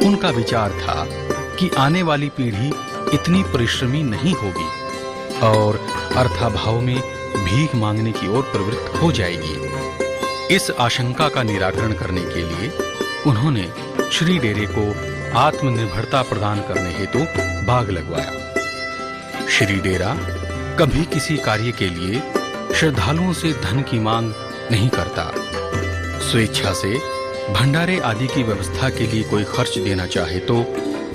उनका विचार था कि आने वाली पीढ़ी इतनी परिश्रमी नहीं होगी और अर्थाभाव में भीख मांगने की ओर प्रवृत्त हो जाएगी। इस आशंका का निराकरण करने के लिए उन्होंने श्री डेरे को आत्मनिर्भरता प्रदान करने हेतु बाग लगवाया। श्री डेरा कभी किसी कार्य के लिए श्रद्धालुओं से धन की मांग नहीं करता। स्वेच्छा से भंडारे आदि की व्यवस्था के लिए कोई खर्च देना चाहे तो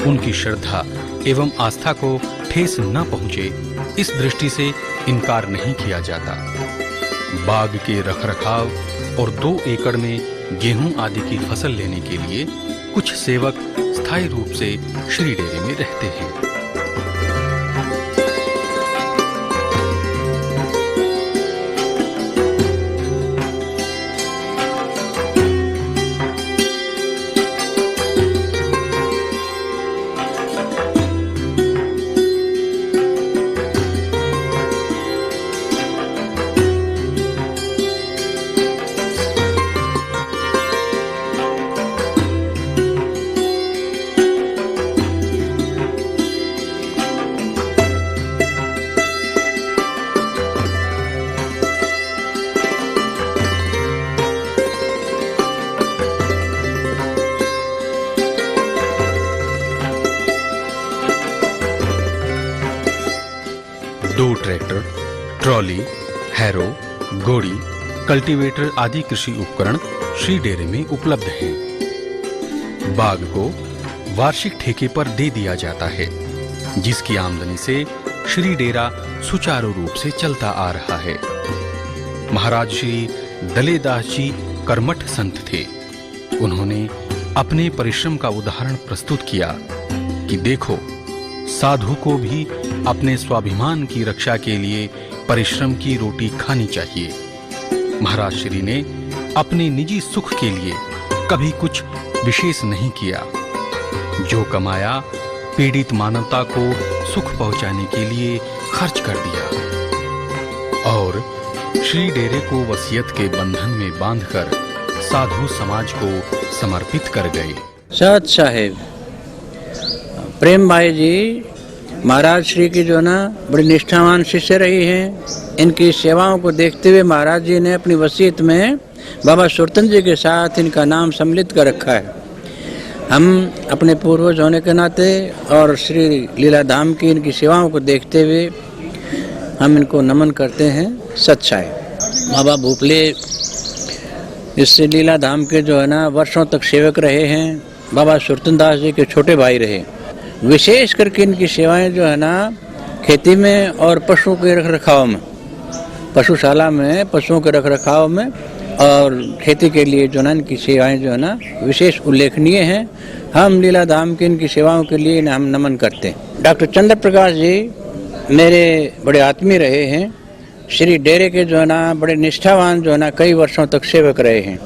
उनकी श्रद्धा एवं आस्था को ठेस न पहुंचे, इस दृष्टि से इनकार नहीं किया जाता। बाग के रखरखाव और 2 एकड़ में गेहूं आदि की फसल लेने के लिए कुछ सेवक स्थायी रूप से श्री डेरे में रहते हैं। ट्रैक्टर, ट्रॉली, हैरो, गोड़ी, कल्टीवेटर आदि कृषि उपकरण श्री डेरे में उपलब्ध हैं। बाग को वार्षिक ठेके पर दे दिया जाता है, जिसकी आमदनी से श्री डेरा सुचारू रूप से चलता आ रहा है। महाराज श्री दलेदास जी कर्मठ संत थे। उन्होंने अपने परिश्रम का उदाहरण प्रस्तुत किया कि देखो, साधु को भी अपने स्वाभिमान की रक्षा के लिए परिश्रम की रोटी खानी चाहिए। महाराज श्री ने अपने निजी सुख के लिए कभी कुछ विशेष नहीं किया। जो कमाया पीड़ित मानवता को सुख पहुंचाने के लिए खर्च कर दिया और श्री डेरे को वसीयत के बंधन में बांधकर साधु समाज को समर्पित कर गए। सत साहेब प्रेम भाई जी महाराज श्री की जो ना बड़ी निष्ठावान शिष्य रही हैं। इनकी सेवाओं को देखते हुए महाराज जी ने अपनी वसीयत में बाबा सुरतन जी के साथ इनका नाम सम्मिलित कर रखा है। हम अपने पूर्वज होने के नाते और श्री लीला धाम की इनकी सेवाओं को देखते हुए हम इनको नमन करते हैं। सच्चाई बाबा भूपले इस लीला धाम के जो है ना वर्षों तक सेवक रहे हैं। बाबा सुरतन दास जी के छोटे भाई रहे। विशेष करके इनकी सेवाएं जो है ना खेती में और पशुओं के रख रखाव में, पशुशाला में पशुओं के रख रखाव में और खेती के लिए जो ना इनकी सेवाएं जो है ना विशेष उल्लेखनीय हैं। हम लीला धाम की इनकी सेवाओं के लिए हम नमन करते हैं। डॉक्टर चंद्र प्रकाश जी मेरे बड़े आत्मीय रहे हैं। श्री डेरे के जो है ना बड़े निष्ठावान जो है ना कई वर्षों तक सेवक रहे हैं।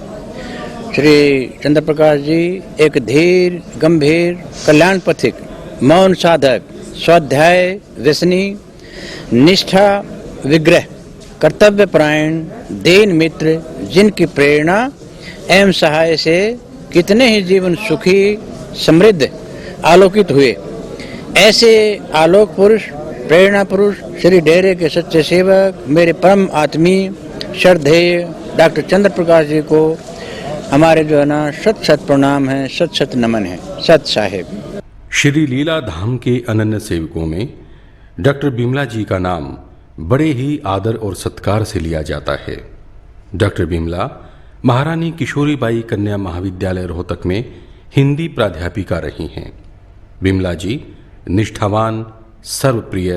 श्री चंद्र प्रकाश जी एक धीर गंभीर कल्याण पथिक, मौन साधक, स्वाध्याय व्यसनी, निष्ठा विग्रह, कर्तव्य परायण, दीन मित्र, जिनकी प्रेरणा एवं सहाय से कितने ही जीवन सुखी समृद्ध आलोकित हुए। ऐसे आलोक पुरुष, प्रेरणा पुरुष श्री डेरे के सच्चे सेवक मेरे परम आत्मीय श्रद्धेय डॉक्टर चंद्र प्रकाश जी को हमारे जो है ना शत शत प्रणाम है, शत शत नमन है। सत साहेब। श्री लीला धाम के अनन्य सेवकों में डॉक्टर बिमला जी का नाम बड़े ही आदर और सत्कार से लिया जाता है। डॉक्टर बिमला महारानी किशोरीबाई कन्या महाविद्यालय रोहतक में हिंदी प्राध्यापिका रही हैं। बिमला जी निष्ठावान, सर्वप्रिय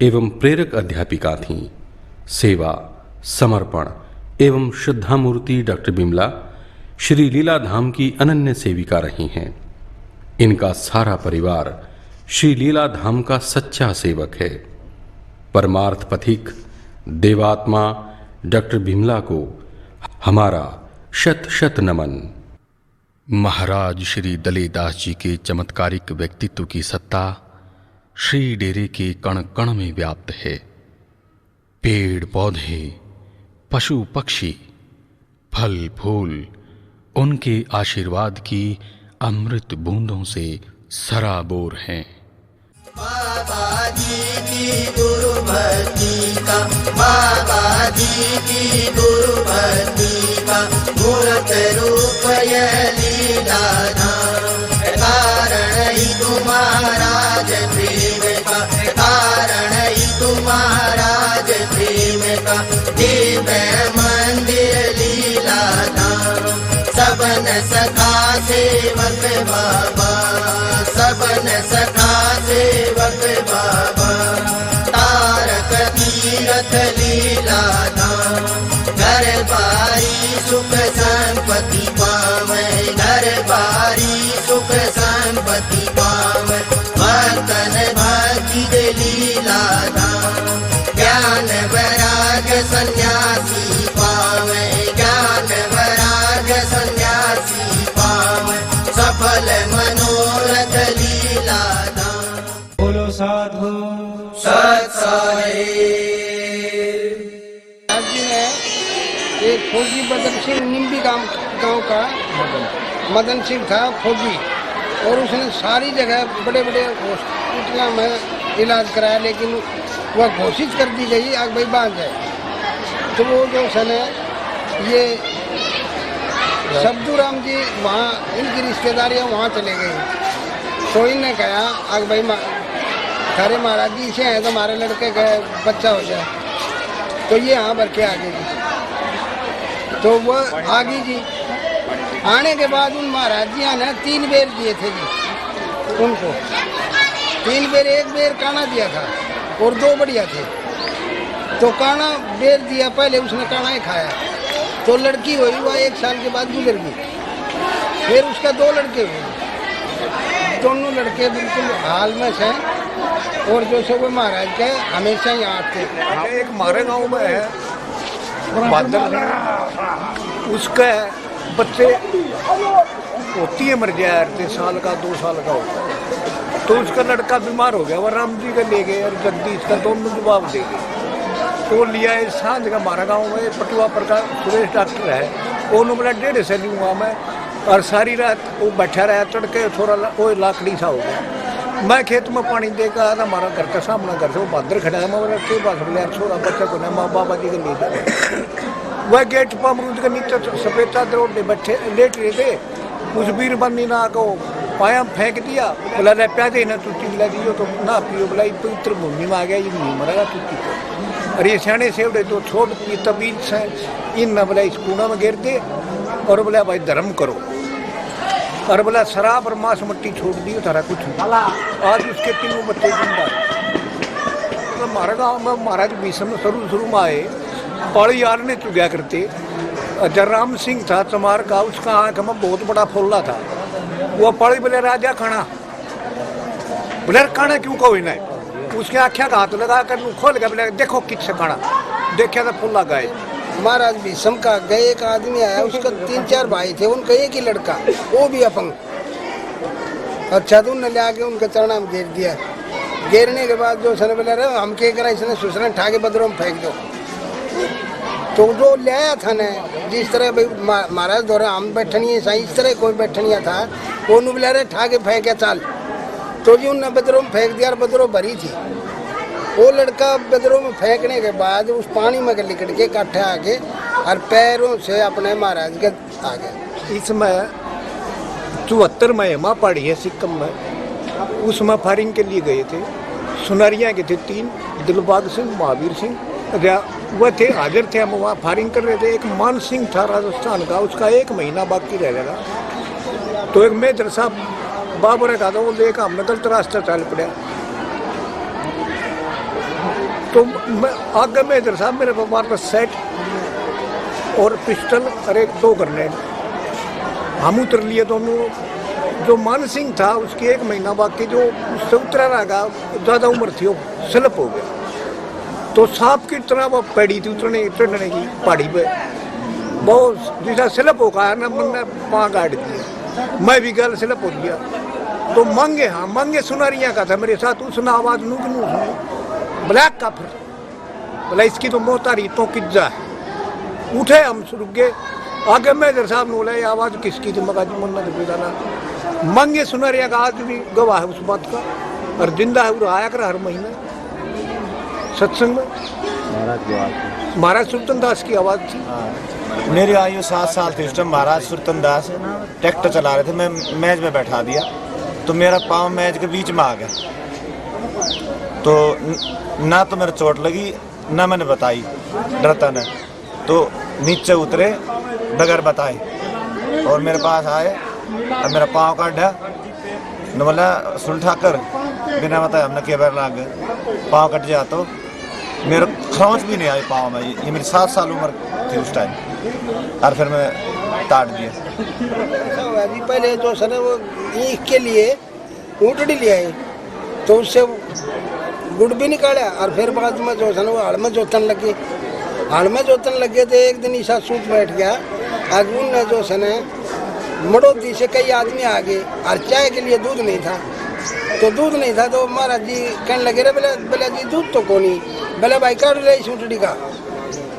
एवं प्रेरक अध्यापिका थीं। सेवा, समर्पण एवं श्रद्धामूर्ति डॉक्टर बिमला श्री लीला धाम की अनन्य सेविका रही हैं। इनका सारा परिवार श्री लीला धाम का सच्चा सेवक है। परमार्थ पथिक देवात्मा डॉक्टर बिमला को हमारा शत शत नमन। महाराज श्री दलेदास जी के चमत्कारिक व्यक्तित्व की सत्ता श्री डेरे के कण कण में व्याप्त है। पेड़ पौधे, पशु पक्षी, फल फूल उनके आशीर्वाद की अमृत बूंदों से सराबोर हैं। बाबा जी की गुरु भक्ति का, बाबा जी की गुरु भक्ति का मूर्त रूप यह लीला धाम। कारण ही तुम्हाराज प्रेम का, कारण ही तुम्हाराज प्रेम का दिव्य मंदिर लीला धाम। सबन सखा सेवक बाबा, सबन सखा सेवक बाबा। तारक तीरथ लीला धाम, घर बारी सुख संपत्ति पावे, घर बारी सुख संपत्ति पावे। भक्तन भक्ति दे लीला धाम, ज्ञान वैराग सन्यासी पावे, ज्ञान वैराग सन्यासी पावे। सफल मनोरथ लीला धाम। बोलो साधु सत साहेब। जी ने एक फौजी मदन सिंह निम्बी गांव का मदन सिंह था फौजी, और उसने सारी जगह बड़े बड़े हॉस्पिटलों में इलाज कराया, लेकिन वह घोषित कर दी गई आग भाई बांध जाए। तो वो जो सन ये शब्दूराम जी वहाँ इनकी रिश्तेदारियाँ वहाँ चले गई। तो इनने कहा आग भाई सारे महाराज जी से हैं तो हमारे लड़के का बच्चा हो जाए, तो ये यहाँ भर के आ गई। तो वह आ गई जी। आने के बाद उन महाराज जी ने 3 बेर दिए थे जी उनको, 3 बेर, 1 बेर काना दिया था और 2 बढ़िया थे। तो काना बेर दिया, पहले उसने काना ही खाया, तो लड़की हुई, वह 1 साल के बाद गुजर गई। फिर उसका 2 लड़के हुए, दोनों लड़के बिल्कुल हाल में से, और जो से वो महाराज के हमेशा ही आते। एक हमारे गांव में है बादल, उसके बच्चे होती है मर गया, 3 साल का 2 साल का होता है। तो उसका लड़का बीमार हो गया, वह राम जी का ले गए और जगदीश का, दोनों जवाब दे गए। तो लिया है सांझ का, हमारा गाँव में पटुआ पर का सुरेश डॉक्टर है, उन्होंने बोला 1.5 से लूँगा मैं, और सारी रात वो बैठा रहा, तड़के थोड़ा वो लाकड़ी सा हो गया। मैं खेत में पानी देकर आया था, हमारा घर का सामना घर से वो बहादुर खड़ा है, मैं के पास बोले छोरा बच्चा को ना माँ बाबा जी के ले जाए। वह गेट पर अमरूद के नीचे सफेद चादर ओढ़े बैठे लेट रहे थे, उस बीर बंदी ना को पाया फेंक दिया, बोला ले प्यादे ना तू चिल्ला दियो तो ना पियो, बोला पवित्र भूमि में आ गया, ये नहीं मरेगा तू पी। और ये सियाने से उड़े तो छोड़ तबीज से इन न बोला इस कूड़ा में गिर दे और बोला भाई धर्म करो, और बोला शराब और मांस मट्टी छोड़ दी तारा कुछ नहीं। आज उसके तीनों बच्चे जिंदा। तो हमारे गाँव में महाराज भीषम शुरू में आए, पाड़ी यार ने चुगया करते। जयराम सिंह था चमार का, उसका आँख में बहुत बड़ा फुल्ला था। वो पाड़ी बोले राजा खाना, बोले खाना क्यों कहो इन्हें, उसके आँखें का हाथ लगा कर खोल गया, बोले देखो किससे खाना, देखा था फुल्ला गाय। महाराज भीषम का गए एक आदमी आया, उसका 3-4 भाई थे, उनका एक ही लड़का, वो भी अपंग। अच्छा तो उन्होंने ले आके उनके चरणा में घेर दिया। घेरने के बाद जो सने बोला रहे हम क्या करा, इसने सुसने ठाके बदरों में फेंक दो। तो जो ले आया था ने जिस तरह भाई महाराज दौरे हम बैठनिए सही, इस तरह कोई बैठनिया था, वो नु बोला रहे ठाके फेंके चाल। तो जी उनने बदरों में फेंक दिया और बदरों भरी थी। वो लड़का बदरों में फेंकने के बाद उस पानी में लिकट के काठे आके और पैरों से अपने महाराज के आ गए। इसमें 74 में माँ पड़ी है सिक्किम में, उसमें फायरिंग के लिए गए थे। सुनारिया के थे 3, दिलबाग सिंह, महावीर सिंह, वह थे हाजिर थे। हम वहाँ फायरिंग कर रहे थे। एक मान सिंह था राजस्थान का, उसका 1 महीना बाकी रह जाएगा। तो एक मेजर साहब बाबर का था, वो लेकर हमने गलत रास्ता चल पड़ा। तो मैं आगे मेजर साहब मेरे को मारता सेट और पिस्टल और 1-2 ग्रेनेड, हम उतर लिए दोनों। जो मान सिंह था उसकी 1 महीना बाकी, जो उससे उतरा रहा ज़्यादा उम्र थी, वो स्लिप हो गया। तो सांप की तरह वो पड़ी थी उतरने की पहाड़ी पे, बहुत जैसा स्लिप हो गया ना, मैंने पाँव गाड़ दिया, मैं भी गल स्लिप हो गया। तो मंगे सुनारिया का था मेरे साथ, उसने आवाज़ नूक सुनी, ब्लैक का फिर बोला इसकी तो मौत आ रही, तो किज्जा है। उठे हम रुक गए। आगे मेजर साहब ने बोला ये आवाज़ किसकी थी, मगा जी मन्ना तो मंगे सुनारिया का आज भी गवाह है उस बात का, और जिंदा है, वो आया कर हर महीने सत्संग में। महाराज सुल्तान दास की आवाज़ थी। मेरी आयु 7 साल थी उस टाइम। महाराज सुल्तान दास ट्रैक्टर चला रहे थे, मैं मेज में बैठा दिया, तो मेरा पाँव मेज के बीच में आ गया। तो ना तो मेरे चोट लगी ना मैंने बताई, डरता ने। तो नीचे उतरे बगैर बताए और मेरे पास आए और मेरा पाँव काटा न, बोला सुलझा कर बिना बताए हमने के बार लाग गए, पाँव कट जा। तो मेरे खरोंच भी नहीं आई पाँव में। ये मेरी 7 साल उम्र थी उस टाइम, और फिर मैं काट दिया। अभी पहले जो सर वो ईख के लिए ऊँटड़ी ले आए, तो उससे गुड़ भी निकाला, और फिर बाद में जो वो हड़ में जोतन लगे। हड़ में जोतन लगे तो एक दिन ईसा सूत बैठ गया। अगुन ने जो सने मड़ोती से कई आदमी आ गए, और चाय के लिए दूध नहीं था। तो दूध नहीं था तो महाराज जी कहने लगे रे बोले जी दूध तो कौन ही, बोले भाई काट ले इस ऊँटड़ी का।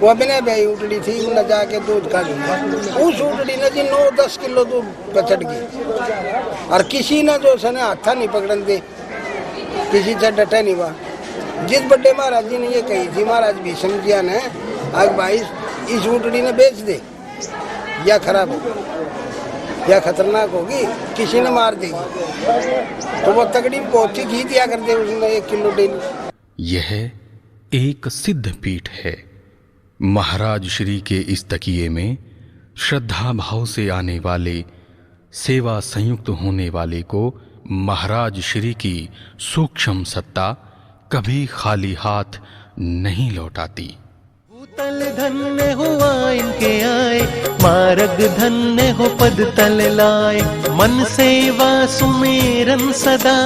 वो बिना भाई ऊँटड़ी थी, उन्हें जाके दूध काट लिया। उस ऊँटड़ी ने जी 9-10 किलो दूध पचट गई, और किसी ने जो सने हाथा नहीं पकड़न दे, किसी से डटा नहीं हुआ। जिस बड़े महाराज जी ने ये कही थी, महाराज भीष्म जी ने, आज भाई इस ऊँटड़ी ने बेच दे, या खराब होगी या खतरनाक होगी, किसी ने मार देगी। तो वो तगड़ी बहुत ही घी दिया करते उसने 1 किलो डेली। यह एक सिद्ध पीठ है। महाराज श्री के इस तकिए में श्रद्धा भाव से आने वाले, सेवा संयुक्त होने वाले को महाराज श्री की सूक्ष्म सत्ता कभी खाली हाथ नहीं लौटाती। भूतल धन्य हुआ इनके आए, मार्ग धन्य हो पद तल लाए। मन सेवा सुमेरन सदा,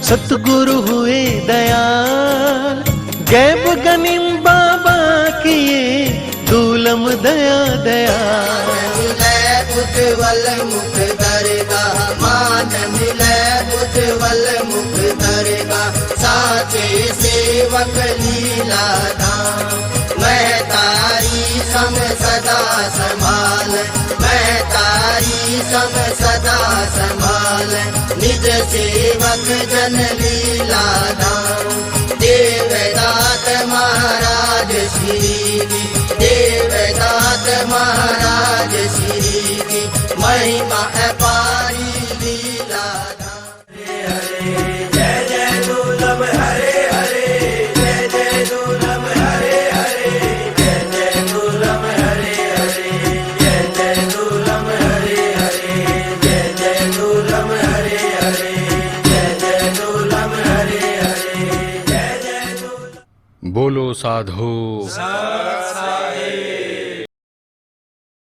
सतगुरु हुए दयाल। गैब गनिम बाबा किए, दूलम दया दयाल। उज्ज्वल मुख दरगाह, मान मिले उज्ज्वल मुख दरगाह। साचे सेवक लीला धाम, मैं तारी संग सदा संभाल, मैं तारी संग सदा संभाल। निज सेवक जन लीला धाम। देवदात महाराज श्री की, देवदात महाराज श्री की महिमा अपारी लीला धाम। जय जय दुर्लभ हरे हरे, जय जय दुर्लभ हरे हरे, जय जय दुर्लभ हरे हरे, जय जय दुर्लभ हरे हरे, जय जय दुर्लभ हरे हरे, जय जय दुर्लभ हरे हरे, जय जय। बोलो साधो। साई